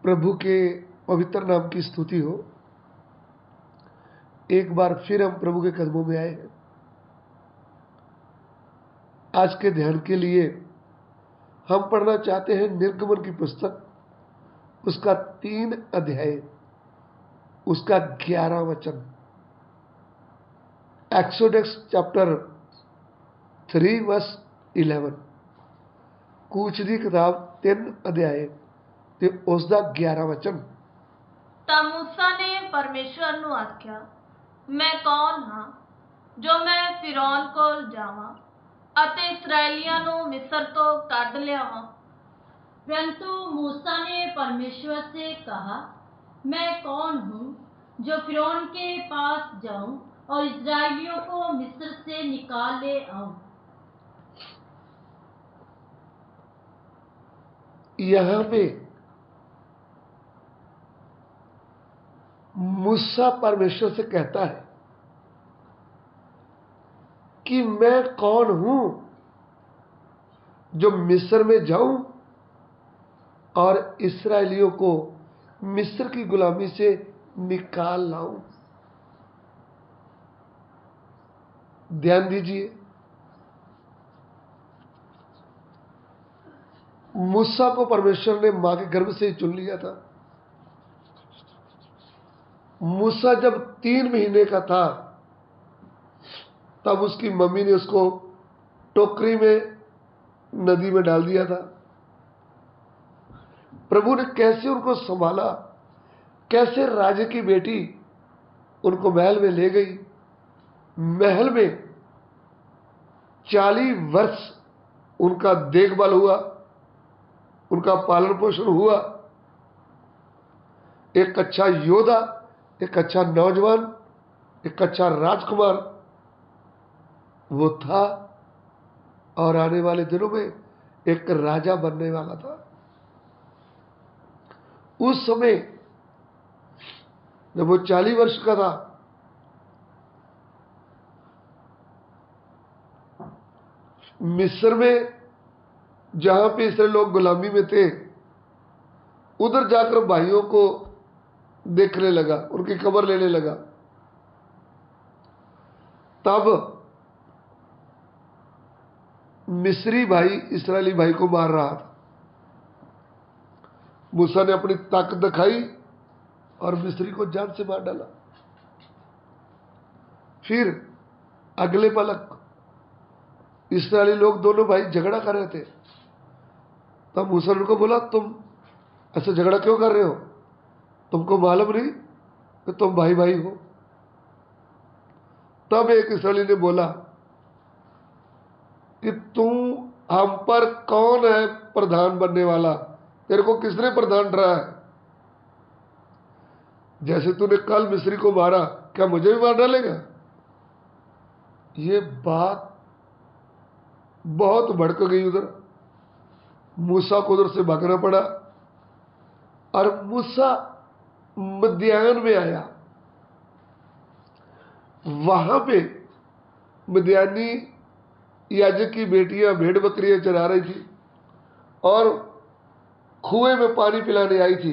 प्रभु के पवित्र नाम की स्तुति हो। एक बार फिर हम प्रभु के कदमों में आए हैं। आज के ध्यान के लिए हम पढ़ना चाहते हैं निर्गमन की पुस्तक, उसका 3 अध्याय, उसका 11 वचन। Exodus chapter 3 verse 11। कूच दी किताब 3 अध्याय ते उसका 11 वचन। ਤਾਂ मूसा ने परमेश्वर ਨੂੰ ਆਖਿਆ, मैं कौन ਹਾਂ ਜੋ मैं फिरौन ਕੋਲ ਜਾਵਾਂ ਅਤੇ ਇਸराइलियां ਨੂੰ मिस्र ਤੋਂ ਕੱਢ ਲਿਆਵਾਂ। परंतु मूसा ने परमेश्वर से कहा, मैं कौन हूँ जो फिरौन के पास जाऊं और इस्राएलियों को मिस्र से निकाल ले आऊं। यहां पे मूसा परमेश्वर से कहता है कि मैं कौन हूं जो मिस्र में जाऊं और इस्राएलियों को मिस्र की गुलामी से निकाल लाऊं। ध्यान दीजिए, मूसा को परमेश्वर ने मां के गर्भ से ही चुन लिया था। मूसा जब 3 महीने का था तब उसकी मम्मी ने उसको टोकरी में नदी में डाल दिया था। प्रभु ने कैसे उनको संभाला, कैसे राजे की बेटी उनको महल में ले गई। महल में 40 वर्ष उनका देखभाल हुआ, उनका पालन पोषण हुआ। एक अच्छा योद्धा, एक अच्छा नौजवान, एक अच्छा राजकुमार वो था और आने वाले दिनों में एक राजा बनने वाला था। उस समय जब वो 40 वर्ष का था, मिस्र में जहां पे इसराइल लोग गुलामी में थे, उधर जाकर भाइयों को देखने लगा, उनकी खबर लेने लगा। तब मिस्री भाई इस्राएली भाई को मार रहा था। मूसा ने अपनी ताकत दिखाई और मिस्री को जान से मार डाला। फिर अगले पलक इस्राएली लोग दोनों भाई झगड़ा कर रहे थे। तब मूसा ने उनको बोला, तुम ऐसे झगड़ा क्यों कर रहे हो? तुमको मालूम नहीं कि तुम भाई भाई हो? तब एक इस्राएली ने बोला कि तू हम पर कौन है प्रधान बनने वाला? तेरे को किसने प्रधान ठहराया है? जैसे तूने कल मिस्री को मारा, क्या मुझे भी मार डालेगा? ये बात बहुत भड़क गई। उधर मूसा को उधर से भागना पड़ा और मूसा मध्यान में आया। वहां पे मध्यानी याजक की बेटियां भेड़ बकरियां चरा रही थी और कुएं में पानी पिलाने आई थी।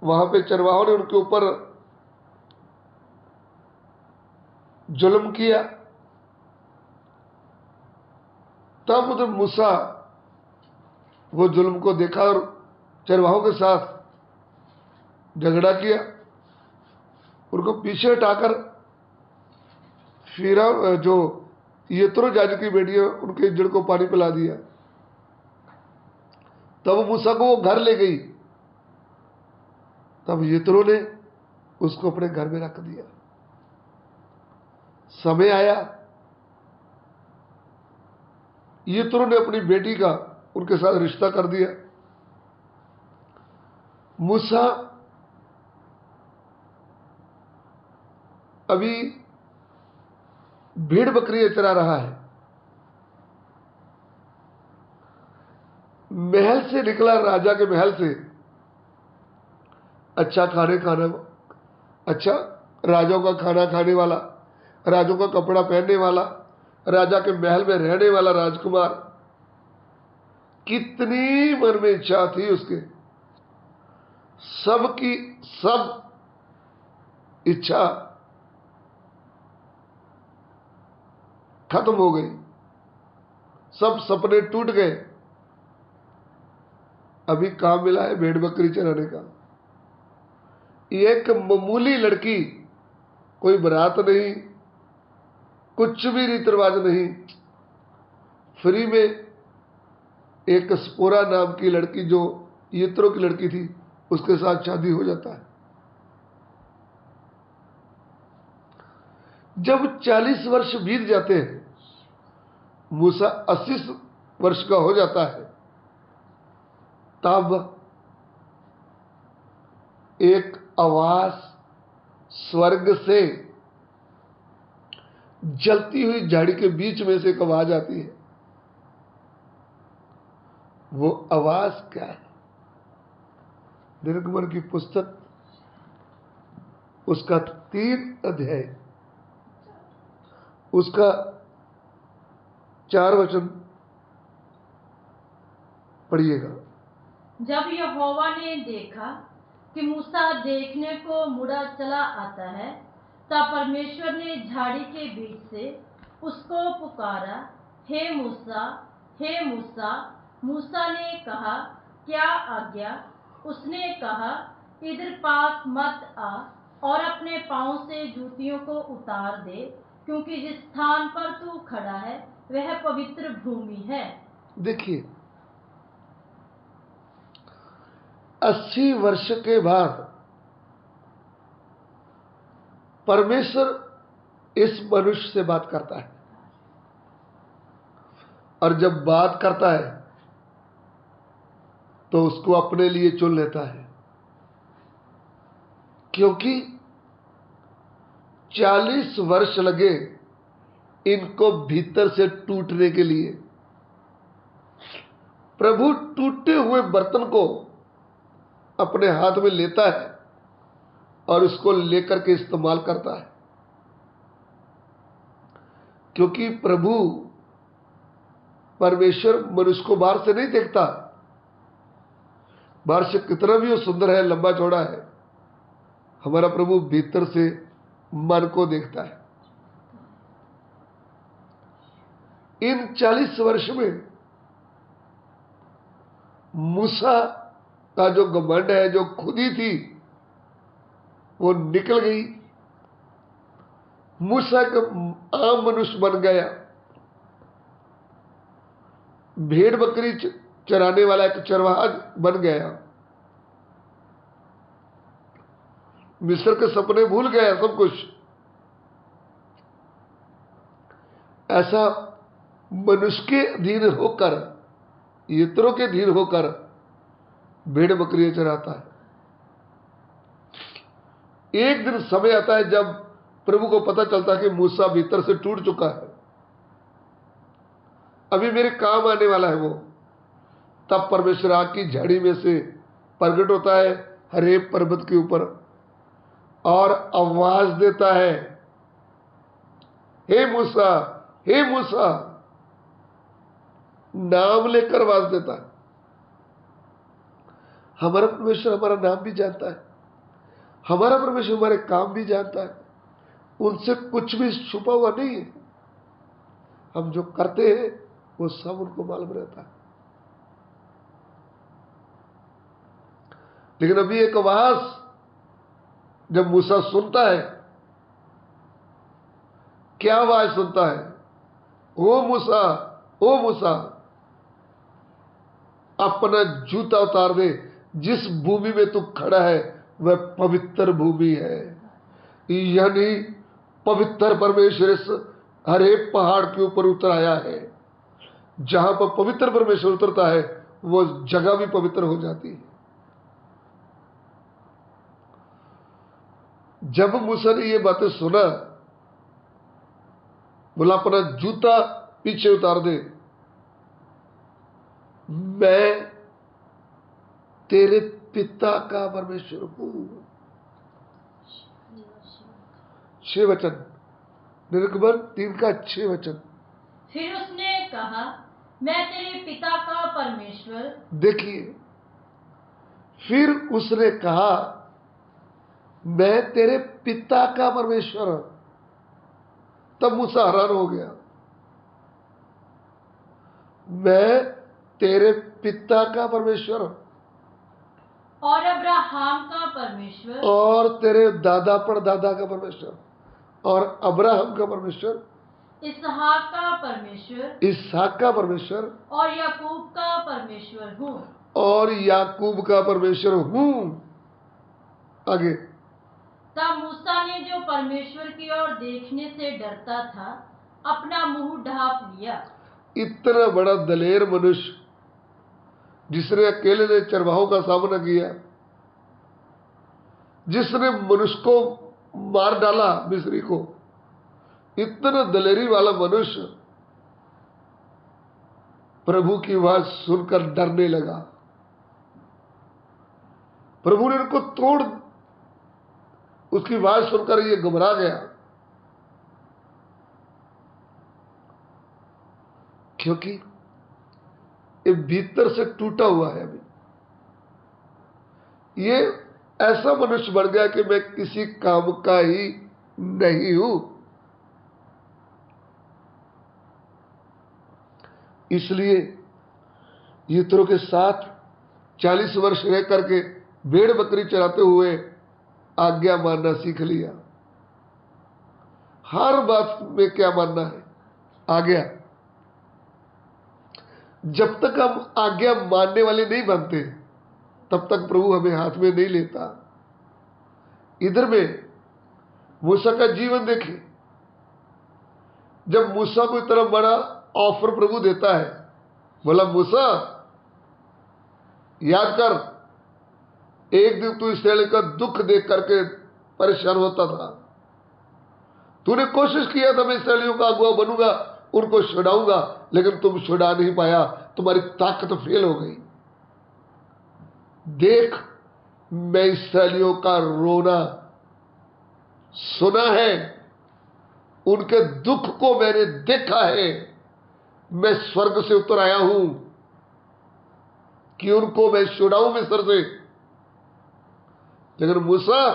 वहां पे चरवाहों ने उनके ऊपर जुल्म किया। तब उधर मूसा वो जुल्म को देखा और चरवाहों के साथ झगड़ा किया। उनको पीछे हटाकर फिर जो यत्रो याजक की बेटियां उनके जड़ को पानी पिला दिया। तब मूसा को वो घर ले गई। तब यत्रो ने उसको अपने घर में रख दिया। समय आया, यत्रो ने अपनी बेटी का उनके साथ रिश्ता कर दिया। मूसा अभी भेड़ बकरियां चरा रहा है। महल से निकला, राजा के महल से अच्छा अच्छा राजाओं का खाना खाने वाला, राजाओं का कपड़ा पहनने वाला, राजा के महल में रहने वाला राजकुमार। कितनी मन में इच्छा थी उसके सबकी सब इच्छा खत्म हो गई, सब सपने टूट गए। अभी काम मिला है भेड़ बकरी चराने का। एक मामूली लड़की, कोई बारात नहीं, कुछ भी रीति रिवाज नहीं, फ्री में एक स्पोरा नाम की लड़की, जो यित्रो की लड़की थी, उसके साथ शादी हो जाता है। जब 40 वर्ष बीत जाते हैं, मूसा 80 वर्ष का हो जाता है, तब एक आवाज स्वर्ग से, जलती हुई झाड़ी के बीच में से एक आवाज आती है। वो आवाज क्या है? निर्गमन की पुस्तक, उसका 3 अध्याय, उसका 4 वचन पढ़िएगा। जब यहोवा ने देखा कि मूसा देखने को मुड़ा चला आता है, तब परमेश्वर ने झाड़ी के बीच से उसको पुकारा, हे मूसा, हे मूसा। मूसा ने कहा, क्या आज्ञा? उसने कहा, इधर पास मत आ और अपने पांव से जूतियों को उतार दे, क्योंकि जिस स्थान पर तू खड़ा है वह पवित्र भूमि है। देखिए, 80 वर्ष के बाद परमेश्वर इस मनुष्य से बात करता है, और जब बात करता है तो उसको अपने लिए चुन लेता है, क्योंकि 40 वर्ष लगे इनको भीतर से टूटने के लिए। प्रभु टूटे हुए बर्तन को अपने हाथ में लेता है और उसको लेकर के इस्तेमाल करता है, क्योंकि प्रभु परमेश्वर मनुष्य को बाहर से नहीं देखता। बाहर से कितना भी वो सुंदर है, लंबा चौड़ा है, हमारा प्रभु भीतर से मन को देखता है। इन 40 वर्ष में मूसा का जो घमंड है, जो खुदी थी, वो निकल गई। मूसा का आम मनुष्य बन गया, भेड़ बकरी चराने वाला एक चरवाहा बन गया, मिस्र के सपने भूल गया, सब कुछ। ऐसा मनुष्य के अधीन होकर, यित्रो के अधीन होकर भेड़ बकरियां चराता है। एक दिन समय आता है जब प्रभु को पता चलता है कि मूसा भीतर से टूट चुका है, अभी मेरे काम आने वाला है वो। तब परमेश्वर आग की झाड़ी में से प्रकट होता है हरेब पर्वत के ऊपर और आवाज देता है, हे मूसा, हे मूसा, नाम लेकर आवाज देता है। हमारा परमेश्वर हमारा नाम भी जानता है, हमारा परमेश्वर हमारे काम भी जानता है, उनसे कुछ भी छुपा हुआ नहीं है। हम जो करते हैं वो सब उनको मालूम रहता है। लेकिन अभी एक आवाज जब मूसा सुनता है, क्या आवाज सुनता है? ओ मूसा, ओ मूसा, अपना जूता उतार दे, जिस भूमि में तू खड़ा है वह पवित्र भूमि है। यानी पवित्र परमेश्वर इस हरे पहाड़ के ऊपर उतर आया है। जहां पर पवित्र परमेश्वर उतरता है वो जगह भी पवित्र हो जाती है। जब मूसा ने ये बातें सुना, बोला अपना जूता पीछे उतार दे, मैं तेरे पिता का परमेश्वर हूं। 6 वचन, निर्गमन 3 का 6 वचन। फिर उसने कहा, मैं तेरे पिता का परमेश्वर। देखिए, फिर उसने कहा, मैं तेरे पिता का परमेश्वर हूं। तब मूसा हैरान हो गया, मैं तेरे पिता का परमेश्वर हूं और अब्राहम का परमेश्वर और तेरे दादा परदादा का परमेश्वर और अब्राहम का परमेश्वर, इसहाक का परमेश्वर इसहाक का परमेश्वर और याकूब का परमेश्वर हूँ। और याकूब का परमेश्वर हूं। आगे, तब मूसा ने, जो परमेश्वर की ओर देखने से डरता था, अपना मुंह ढांप लिया। इतना बड़ा दलेर मनुष्य जिसने अकेले ने चरवाहों का सामना किया, जिसने मनुष्य को मार डाला, मिस्री को, इतना दलेरी वाला मनुष्य प्रभु की आवाज सुनकर डरने लगा। प्रभु ने उनको तोड़, उसकी आवाज सुनकर ये घबरा गया, क्योंकि ये भीतर से टूटा हुआ है। अभी ये ऐसा मनुष्य बन गया कि मैं किसी काम का ही नहीं हूं। इसलिए यित्रो के साथ 40 वर्ष रह करके भेड़ बकरी चराते हुए आज्ञा मानना सीख लिया। हर बात में क्या मानना है? आज्ञा। जब तक हम आज्ञा मानने वाले नहीं बनते, तब तक प्रभु हमें हाथ में नहीं लेता। इधर में मूसा का जीवन देखें। जब मूसा को इतना बड़ा ऑफर प्रभु देता है, बोला, मूसा याद कर, एक दिन तू इसराइल का दुख देख करके परेशान होता था। तूने कोशिश किया था मैं इसराइलियों का अगुआ बनूंगा, उनको छुड़ाऊंगा, लेकिन तुम छुड़ा नहीं पाया, तुम्हारी ताकत फेल हो गई। देख, मैं इसराइलियों का रोना सुना है, उनके दुख को मैंने देखा है। मैं स्वर्ग से उतर आया हूं कि उनको मैं छुड़ाऊं मिस्र से। लेकिन मूसा,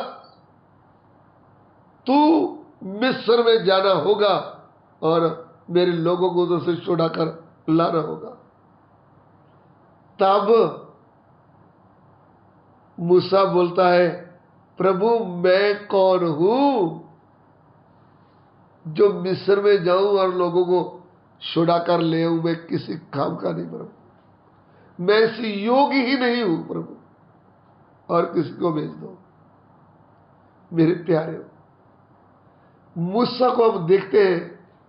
तू मिस्र में जाना होगा और मेरे लोगों को उधर से छुड़ाकर लाना होगा। तब मूसा बोलता है, प्रभु मैं कौन हूं जो मिस्र में जाऊं और लोगों को छुड़ाकर ले आऊं? मैं किसी काम का नहीं प्रभु, मैं ऐसी योगी ही नहीं हूं प्रभु, और किसी को भेज दो। मेरे प्यारे, मूसा को हम देखते हैं,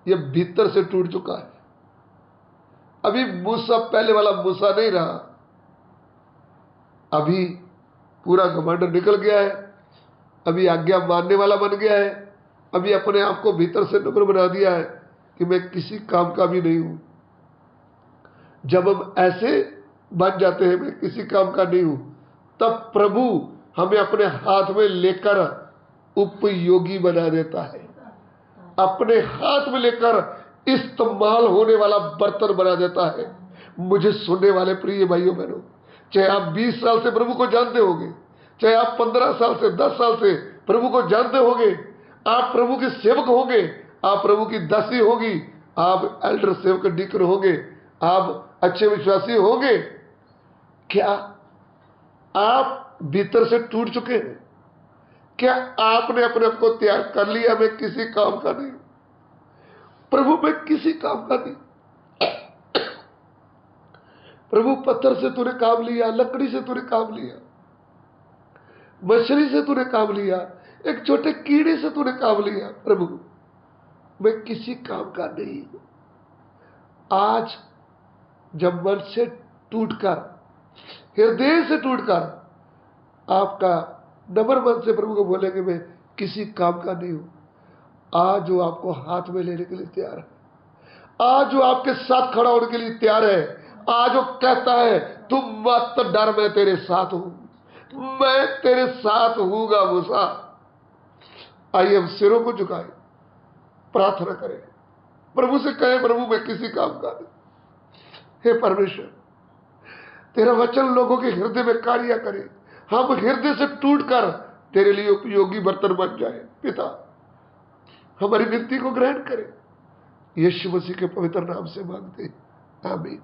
यह भीतर से टूट चुका है। अभी मूसा पहले वाला मूसा नहीं रहा। अभी पूरा घमंड निकल गया है। अभी आज्ञा मानने वाला बन गया है। अभी अपने आप को भीतर से नम्र बना दिया है कि मैं किसी काम का भी नहीं हूं। जब हम ऐसे बन जाते हैं, मैं किसी काम का नहीं हूं, तब प्रभु हमें अपने हाथ में लेकर उपयोगी बना देता है। अपने हाथ में लेकर इस्तेमाल होने वाला बर्तन बना देता है। मुझे सुनने वाले प्रिय भाइयों बहनों, चाहे आप 20 साल से प्रभु को जानते होंगे, चाहे आप 15 साल से 10 साल से प्रभु को जानते होंगे, आप प्रभु के सेवक होंगे, आप प्रभु की दासी होगी, आप एल्डर सेवक डीकर होंगे, आप अच्छे विश्वासी होंगे, क्या आप भीतर से टूट चुके हैं? क्या आपने अपने आप को तैयार कर लिया, मैं किसी काम का नहीं प्रभु, मैं किसी काम का नहीं। प्रभु, पत्थर से तूने काम लिया, लकड़ी से तूने काम लिया, मछली से तूने काम लिया, एक छोटे कीड़े से तूने काम लिया। प्रभु, मैं किसी काम का नहीं हूं। आज जब मन से टूटकर, हृदय से टूटकर आपका नम्र मन से प्रभु को बोलेंगे, मैं किसी काम का नहीं हूं, आज वो आपको हाथ में लेने के लिए तैयार है। आज वो आपके साथ खड़ा होने के लिए तैयार है। आज वो कहता है, तुम मत डर, मैं तेरे साथ हूं, मैं तेरे साथ हूंगा मूसा। आइए हम सिरों को झुकाएं, प्रार्थना करें, प्रभु से कहें, प्रभु मैं किसी काम का नहीं। हे परमेश्वर, तेरा वचन लोगों के हृदय में कार्य करे, हम हृदय से टूटकर तेरे लिए उपयोगी बर्तन बन जाए। पिता, हमारी विनती को ग्रहण करें, यीशु मसीह के पवित्र नाम से मांगते हैं, आमीन।